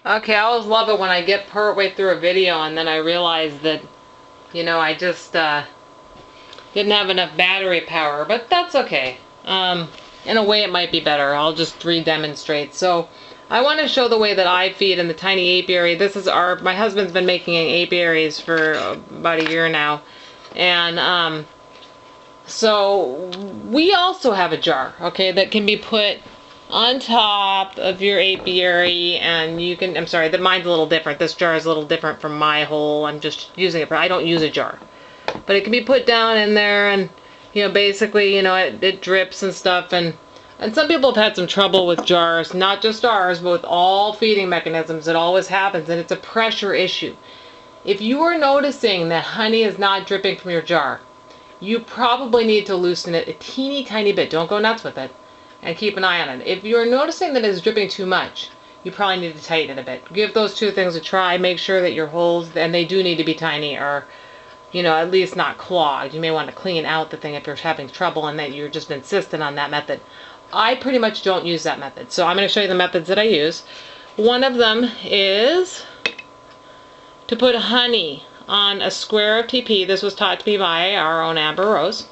Okay, I always love it when I get part way through a video and then I realize that, I just didn't have enough battery power, but that's okay. In a way, it might be better. I'll just re-demonstrate. So, I want to show the way that I feed in the tiny apiary. My husband's been making apiaries for about a year now. And, so we also have a jar, okay, that can be put on top of your apiary, and I'm sorry, that mine's a little different. This jar is a little different from my hole. I'm just using it I don't use a jar. But it can be put down in there, and basically, it drips and stuff, and some people have had some trouble with jars, not just ours, but with all feeding mechanisms. It always happens, and it's a pressure issue. If you are noticing that honey is not dripping from your jar, you probably need to loosen it a teeny tiny bit. Don't go nuts with it, and keep an eye on it. If you're noticing that it's dripping too much, you probably need to tighten it a bit. Give those two things a try. Make sure that your holes, and they do need to be tiny, or at least not clogged. You may want to clean out the thing if you're having trouble and that you're just insistent on that method. I pretty much don't use that method. So I'm going to show you the methods that I use. One of them is to put honey on a square of TP. This was taught to me by our own Amber Rose.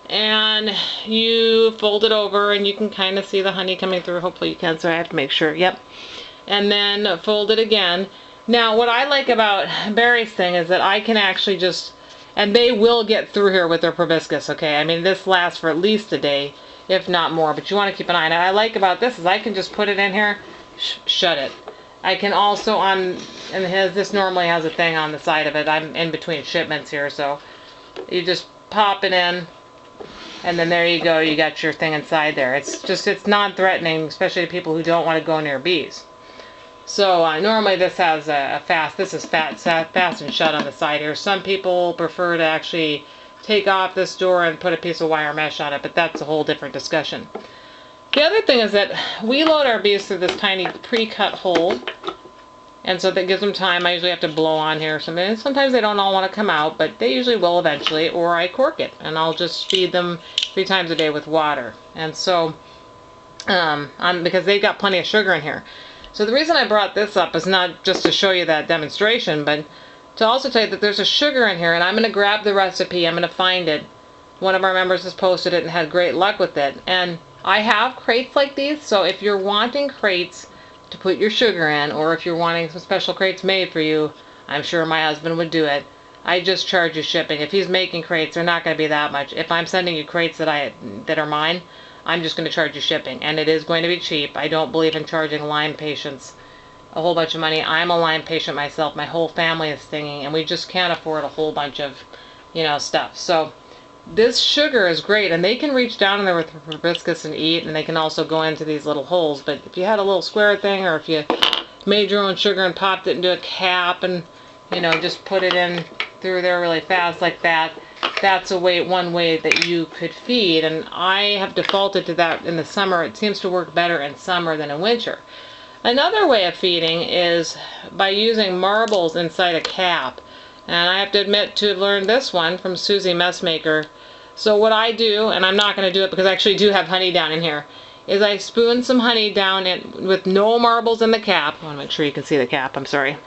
And you fold it over and you can kind of see the honey coming through. Hopefully you can, so I have to make sure. Yep. And then fold it again. Now, what I like about Barry's thing is that I can actually and they will get through here with their proboscis, okay? I mean, this lasts for at least a day, if not more, but you want to keep an eye on it. What I like about this is I can just put it in here, shut it. I can also, this normally has a thing on the side of it. I'm in between shipments here, so you just pop it in, and then there you go, you got your thing inside there. It's non-threatening, especially to people who don't want to go near bees. So normally this has this is fast and shut on the side here. Some people prefer to actually take off this door and put a piece of wire mesh on it, but that's a whole different discussion. The other thing is that we load our bees through this tiny pre-cut hole, and so that gives them time. I usually have to blow on here. Sometimes they don't all want to come out, but they usually will eventually, or I cork it, and I'll just feed them 3 times a day with water. And so, because they've got plenty of sugar in here. So the reason I brought this up is not just to show you that demonstration, but to also tell you that there's a sugar in here, and I'm going to grab the recipe. I'm going to find it. One of our members has posted it and had great luck with it. And I have crates like these, so if you're wanting crates to put your sugar in, or if you're wanting some special crates made for you, I'm sure my husband would do it. I just charge you shipping. If he's making crates, they're not going to be that much. If I'm sending you crates that are mine, I'm just going to charge you shipping, and it is going to be cheap. I don't believe in charging Lyme patients a whole bunch of money. I'm a Lyme patient myself. My whole family is stinging, and we just can't afford a whole bunch of, stuff. So this sugar is great, and they can reach down in there with the proboscis and eat, and they can also go into these little holes. But if you had a little square thing, or if you made your own sugar and popped it into a cap and, just put it in through there really fast like that, that's one way that you could feed. And I have defaulted to that in the summer. It seems to work better in summer than in winter. Another way of feeding is by using marbles inside a cap. And I have to admit to have learned this one from Susie Messmaker. So what I do, and I'm not going to do it because I actually do have honey down in here, is I spoon some honey down in with no marbles in the cap. I want to make sure you can see the cap, I'm sorry.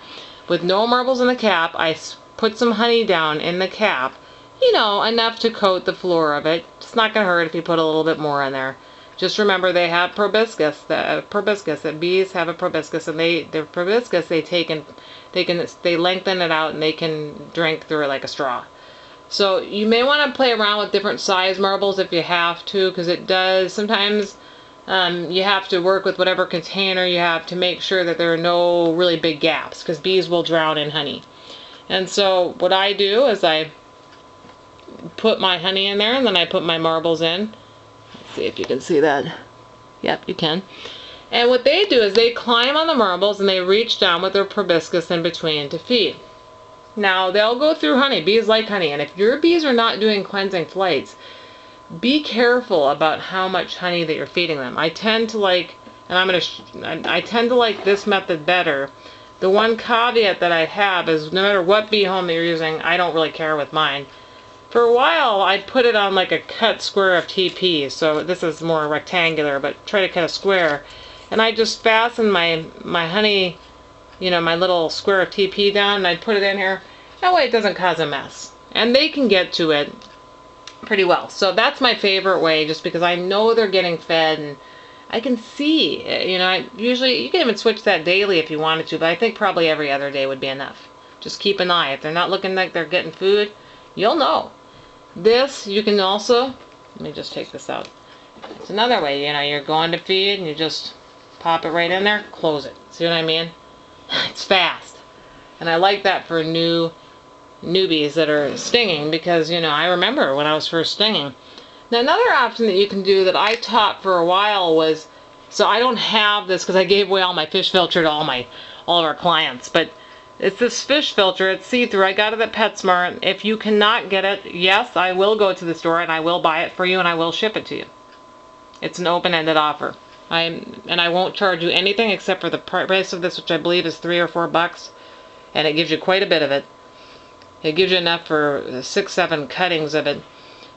With no marbles in the cap, I put some honey down in the cap, enough to coat the floor of it. It's not going to hurt if you put a little bit more in there. Just remember they have proboscis, that bees have a proboscis, and their proboscis they lengthen it out and they can drink through it like a straw. So you may want to play around with different size marbles if you have to, because it does sometimes you have to work with whatever container you have to make sure that there are no really big gaps, because bees will drown in honey. And so what I do is I put my honey in there, and then I put my marbles in. Let's see if you can see that. Yep, you can. And what they do is they climb on the marbles and they reach down with their proboscis in between to feed. Now, they'll go through honey. Bees like honey. And if your bees are not doing cleansing flights, be careful about how much honey that you're feeding them. I tend to like this method better. The one caveat that I have is no matter what bee home that you're using, I don't really care with mine. For a while, I'd put it on like a cut square of TP. So this is more rectangular, but try to cut a square. and I just fasten my honey, you know, my little square of TP down, and I'd put it in here. That way it doesn't cause a mess. And they can get to it pretty well. So that's my favorite way, just because I know they're getting fed, and I can see, you know, usually you can even switch that daily if you wanted to, but I think probably every other day would be enough. Just keep an eye. If they're not looking like they're getting food, you'll know. This, you can also, let me just take this out. It's another way, you know, you're going to feed and you just pop it right in there, close it. See what I mean? It's fast. And I like that for newbies that are stinging, because, you know, I remember when I was first stinging. Now, another option that you can do that I taught for a while was, so I don't have this because I gave away all my fish filter to all of our clients, but it's this fish filter. It's see-through. I got it at PetSmart. If you cannot get it, yes, I will go to the store and I will buy it for you and I will ship it to you. It's an open-ended offer. And I won't charge you anything except for the price of this, which I believe is $3 or $4, and it gives you quite a bit of it. It gives you enough for 6-7 cuttings of it.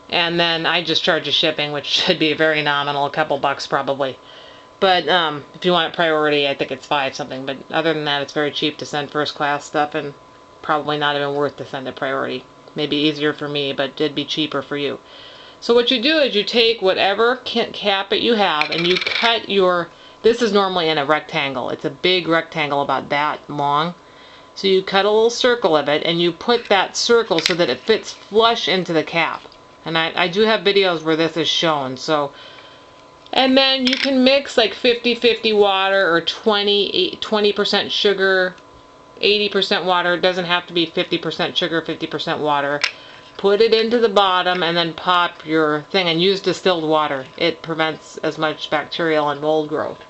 And then I just charge you shipping, which should be very nominal, a couple bucks probably. But if you want it priority, I think it's $5 something. But other than that, it's very cheap to send first class stuff, and probably not even worth to send it priority. Maybe easier for me, but it'd be cheaper for you. So what you do is you take whatever cap it you have, and you cut your, this is normally in a rectangle. It's a big rectangle about that long. So you cut a little circle of it, and you put that circle so that it fits flush into the cap. And I do have videos where this is shown. So, and then you can mix like 50-50 water or 20% sugar, 80% water. It doesn't have to be 50% sugar, 50% water. Put it into the bottom and then pop your thing, and use distilled water. It prevents as much bacterial and mold growth.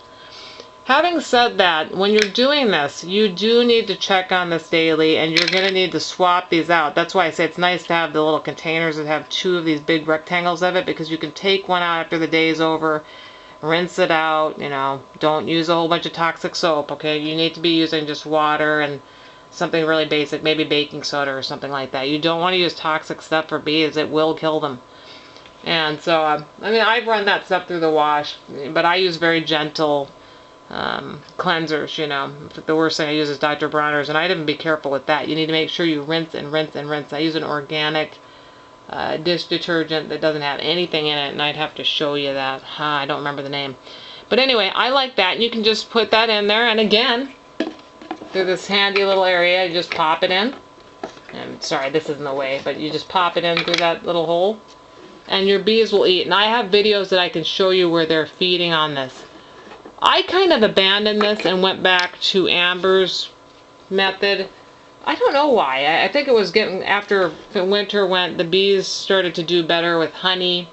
Having said that, when you're doing this, you do need to check on this daily, and you're going to need to swap these out. That's why I say it's nice to have the little containers that have 2 of these big rectangles of it, because you can take one out after the day's over, rinse it out, you know, don't use a whole bunch of toxic soap, okay? You need to be using just water and something really basic, maybe baking soda or something like that. You don't want to use toxic stuff for bees. It will kill them. And so, I mean, I've run that stuff through the wash, but I use very gentle cleansers, you know. The worst thing I use is Dr. Bronner's, and I'd even be careful with that. You need to make sure you rinse and rinse and rinse. I use an organic dish detergent that doesn't have anything in it, and I'd have to show you that. I don't remember the name. But anyway, I like that. And you can just put that in there, and again, through this handy little area, you just pop it in. And sorry, this is in the way, but you just pop it in through that little hole, and your bees will eat. And I have videos that I can show you where they're feeding on this. I kind of abandoned this and went back to Amber's method. I don't know why. I think it was getting, after winter went, the bees started to do better with honey,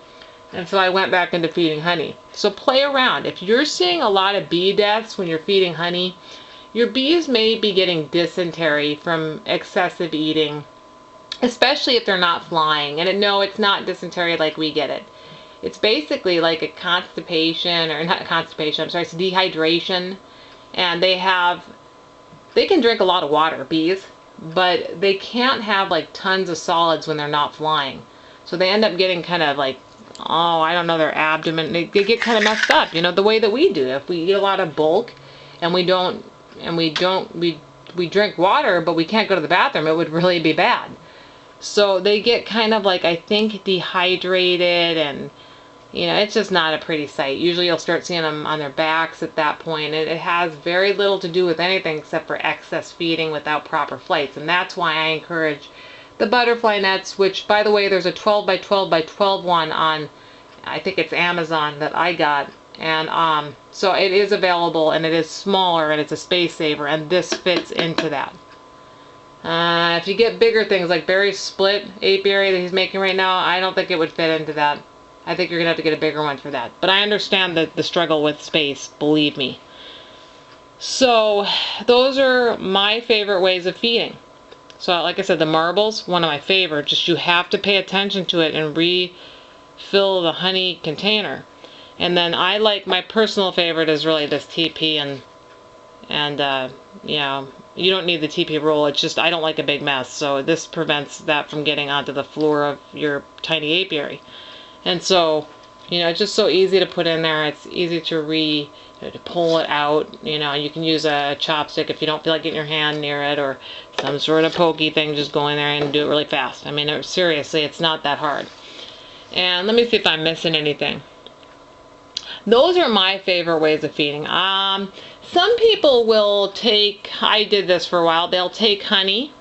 and so I went back into feeding honey. So play around. If you're seeing a lot of bee deaths when you're feeding honey, your bees may be getting dysentery from excessive eating, especially if they're not flying. And no, it's not dysentery like we get it. It's basically like a constipation, or not constipation, I'm sorry, it's dehydration. And they can drink a lot of water, bees, but they can't have like tons of solids when they're not flying. So they end up getting kind of like, oh, I don't know, their abdomen, they get kind of messed up, you know, the way that we do. If we eat a lot of bulk and we drink water, but we can't go to the bathroom, it would really be bad. So they get kind of like, I think, dehydrated, and you know, it's just not a pretty sight. Usually you'll start seeing them on their backs at that point. It has very little to do with anything except for excess feeding without proper flights. And that's why I encourage the butterfly nets, which, by the way, there's a 12 by 12 by 12 one on, I think it's Amazon, that I got. And so it is available, and it is smaller, and it's a space saver, and this fits into that. If you get bigger things like Barry's split apiary that he's making right now, I don't think it would fit into that. I think you're going to have to get a bigger one for that. But I understand the struggle with space, believe me. So those are my favorite ways of feeding. So like I said, the marbles, one of my favorites. Just you have to pay attention to it and refill the honey container. And then I like, my personal favorite is really this TP, and you know, you don't need the TP roll. It's just I don't like a big mess. So this prevents that from getting onto the floor of your tiny apiary. And so You know, it's just so easy to put in there. It's easy to to pull it out. You know, you can use a chopstick if you don't feel like getting your hand near it, or some sort of pokey thing. Just go in there and do it really fast. I mean, seriously, it's not that hard. And let me see if I'm missing anything. Those are my favorite ways of feeding. Some people will take, I did this for a while, they'll take honey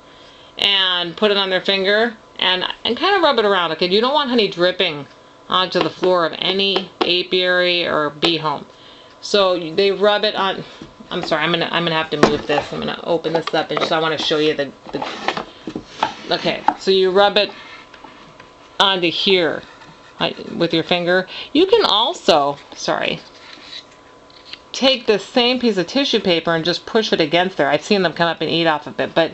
and put it on their finger and kind of rub it around. Okay, you don't want honey dripping onto the floor of any apiary or bee home. So they rub it on. I'm sorry, I'm gonna have to move this. I'm gonna open this up, and just I want to show you the. Okay, so you rub it onto here with your finger. You can also, take the same piece of tissue paper and just push it against there. I've seen them come up and eat off of it, but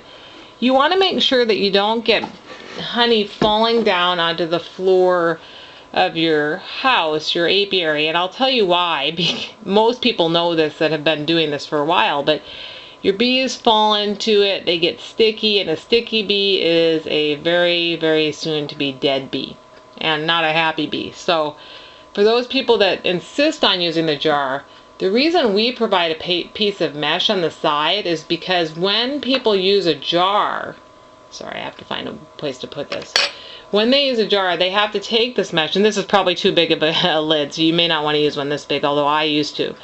you want to make sure that you don't get honey falling down onto the floor of your house, your apiary. And I'll tell you why. Most people know this that have been doing this for a while, but your bees fall into it, they get sticky, and a sticky bee is a very, very soon to be dead bee and not a happy bee. So for those people that insist on using the jar, the reason we provide a piece of mesh on the side is because when people use a jar, I have to find a place to put this. When they use a jar, they have to take this mesh, and this is probably too big of a lid, so you may not want to use one this big, although I used to.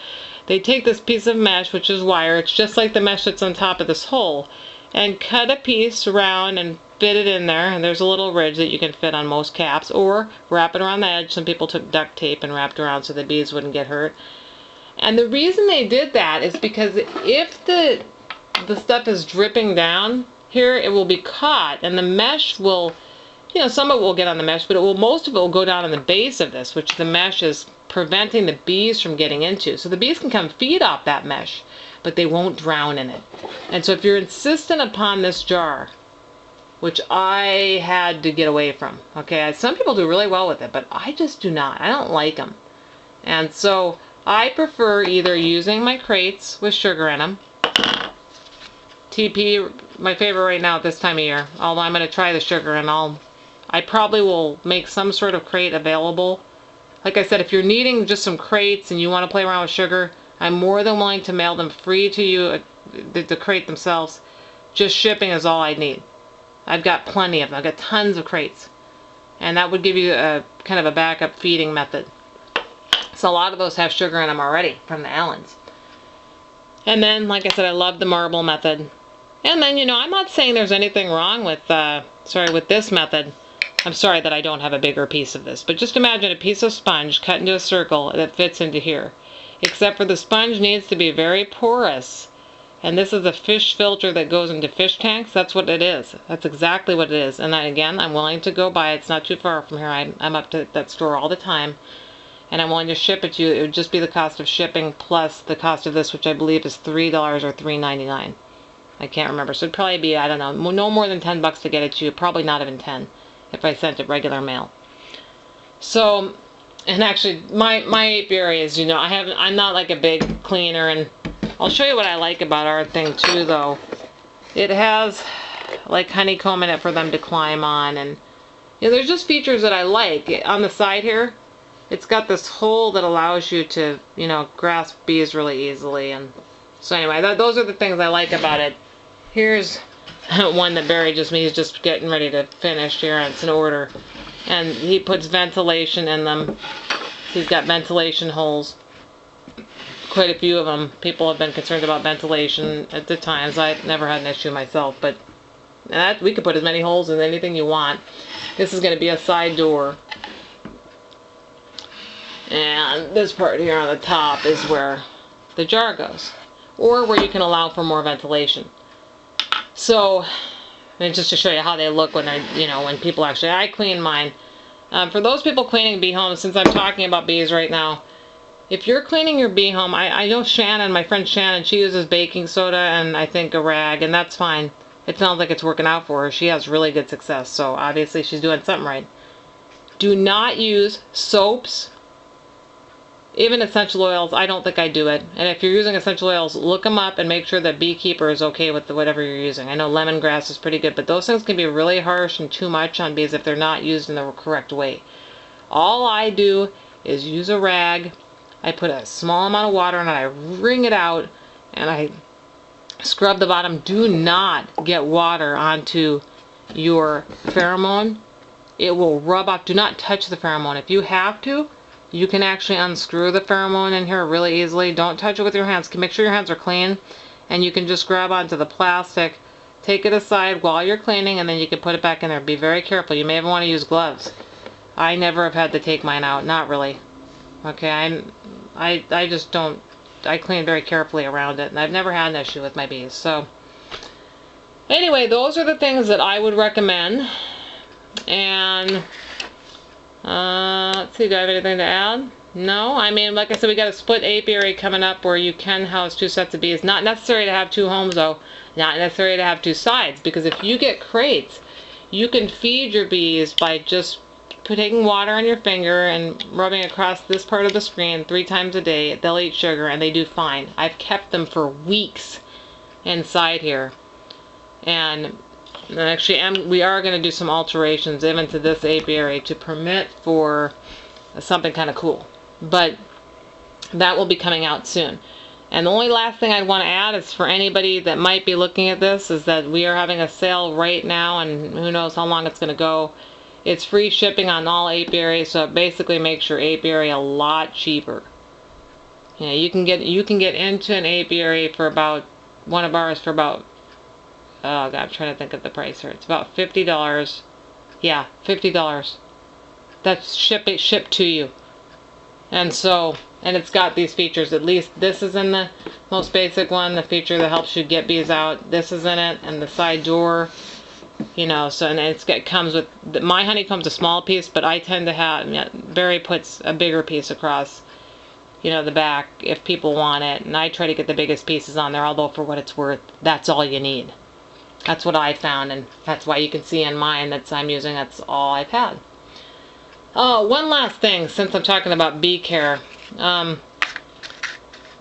They take this piece of mesh, which is wire, it's just like the mesh that's on top of this hole, and cut a piece around and fit it in there, and there's a little ridge that you can fit on most caps, or wrap it around the edge. Some people took duct tape and wrapped around so the bees wouldn't get hurt. And the reason they did that is because if the stuff is dripping down here, it will be caught, and the mesh will, you know, some of it will get on the mesh, but most of it will go down on the base of this, which the mesh is preventing the bees from getting into. So the bees can come feed off that mesh, but they won't drown in it. And so if you're insistent upon this jar, which I had to get away from, okay, some people do really well with it, but I just do not. I don't like them. And so I prefer either using my crates with sugar in them. TP, my favorite right now at this time of year, although I'm going to try the sugar, and I probably will make some sort of crate available. Like I said, if you're needing just some crates and you want to play around with sugar, I'm more than willing to mail them free to you, the crate themselves. Just shipping is all I need. I've got plenty of them. I've got tons of crates. And that would give you a kind of a backup feeding method. So a lot of those have sugar in them already from the Allens. And then, like I said, I love the marble method. And then, you know, I'm not saying there's anything wrong with, with this method. I'm sorry that I don't have a bigger piece of this. But just imagine a piece of sponge cut into a circle that fits into here. Except for the sponge needs to be very porous. And this is a fish filter that goes into fish tanks. That's what it is. That's exactly what it is. And then, again, I'm willing to go buy it. It's not too far from here. I'm up to that store all the time. And I'm willing to ship it to you. It would just be the cost of shipping plus the cost of this, which I believe is $3 or $3.99. I can't remember. So it'd probably be, I don't know, no more than $10 to get it to you. Probably not even 10 if I sent it regular mail. So, and actually, my apiary is, you know, I'm not like a big cleaner, and I'll show you what I like about our thing too, though. It has like honeycomb in it for them to climb on, and you know, there's just features that I like. On the side here, it's got this hole that allows you to, you know, grasp bees really easily. And so anyway, those are the things I like about it. Here's one that Barry he's just getting ready to finish here, and it's in order. And he puts ventilation in them. He's got ventilation holes. Quite a few of them. People have been concerned about ventilation at the times. I've never had an issue myself, but we could put as many holes in anything you want. This is going to be a side door. And this part here on the top is where the jar goes, or where you can allow for more ventilation. So, and just to show you how they look when when people actually, I clean mine. For those people cleaning bee homes, since I'm talking about bees right now, if you're cleaning your bee home, I know Shannon, my friend Shannon, she uses baking soda and I think a rag, and that's fine. It sounds like it's working out for her. She has really good success, so obviously she's doing something right. Do not use soaps. Even essential oils, I don't think I do it. And if you're using essential oils, look them up and make sure the beekeeper is okay with whatever you're using. I know lemongrass is pretty good, but those things can be really harsh and too much on bees if they're not used in the correct way. All I do is use a rag. I put a small amount of water in it, I wring it out, and I scrub the bottom. Do not get water onto your pheromone. It will rub off. Do not touch the pheromone. If you have to, you can actually unscrew the pheromone in here really easily. Don't touch it with your hands. Make sure your hands are clean, and you can just grab onto the plastic, take it aside while you're cleaning, and then you can put it back in there. Be very careful. You may even want to use gloves. I never have had to take mine out. Not really. Okay, I just don't. I clean very carefully around it, and I've never had an issue with my bees. So anyway, those are the things that I would recommend. And let's see, do I have anything to add? No, I mean, like I said, we got a split apiary coming up where you can house 2 sets of bees. Not necessary to have 2 homes, though. Not necessary to have 2 sides, because if you get crates, you can feed your bees by just taking water on your finger and rubbing across this part of the screen 3 times a day. They'll eat sugar and they do fine. I've kept them for weeks inside here. And actually, we are going to do some alterations even to this apiary to permit for something kind of cool. But that will be coming out soon. And the only last thing I'd want to add is for anybody that might be looking at this is that we are having a sale right now, and who knows how long it's going to go. It's free shipping on all apiaries, so it basically makes your apiary a lot cheaper. You know, you can get into an apiary for about, one of ours for about, oh God, I'm trying to think of the price here. It's about $50. Yeah, $50. That's shipped to you. And so, and it's got these features. At least this is in the most basic one, the feature that helps you get bees out. This is in it, and the side door. You know, so, and it comes with, my honeycomb's a small piece, but I tend to have, Barry puts a bigger piece across, you know, the back if people want it. And I try to get the biggest pieces on there, although for what it's worth, that's all you need. That's what I found, and that's why you can see in mine that I'm using, that's all I've had. Oh, one last thing, since I'm talking about bee care.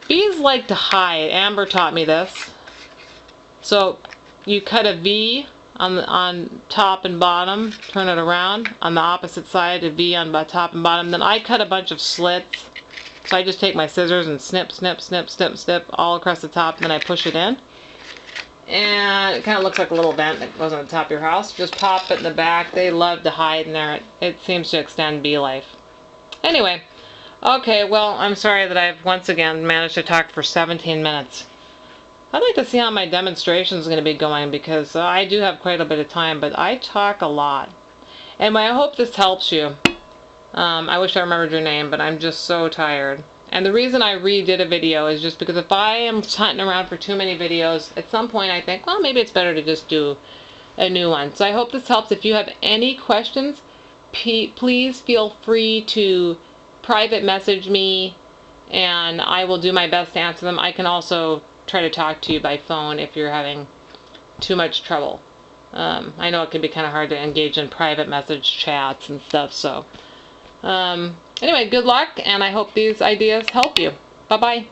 Bees like to hide. Amber taught me this. So, you cut a V on top and bottom, turn it around on the opposite side, a V on top and bottom. Then I cut a bunch of slits, so I just take my scissors and snip, snip, snip, snip, snip all across the top, and then I push it in, and it kind of looks like a little vent that goes on the top of your house. Just pop it in the back. They love to hide in there. It seems to extend bee life. Anyway, okay, well, I'm sorry that I've once again managed to talk for 17 minutes. I'd like to see how my demonstration is going to be going, because I do have quite a bit of time, but I talk a lot. Anyway, I hope this helps you. I wish I remembered your name, but I'm just so tired. And the reason I redid a video is just because if I am hunting around for too many videos, at some point I think, well, maybe it's better to just do a new one. So I hope this helps. If you have any questions, please feel free to private message me, and I will do my best to answer them. I can also try to talk to you by phone if you're having too much trouble. I know it can be kind of hard to engage in private message chats and stuff, so anyway, good luck, and I hope these ideas help you. Bye-bye.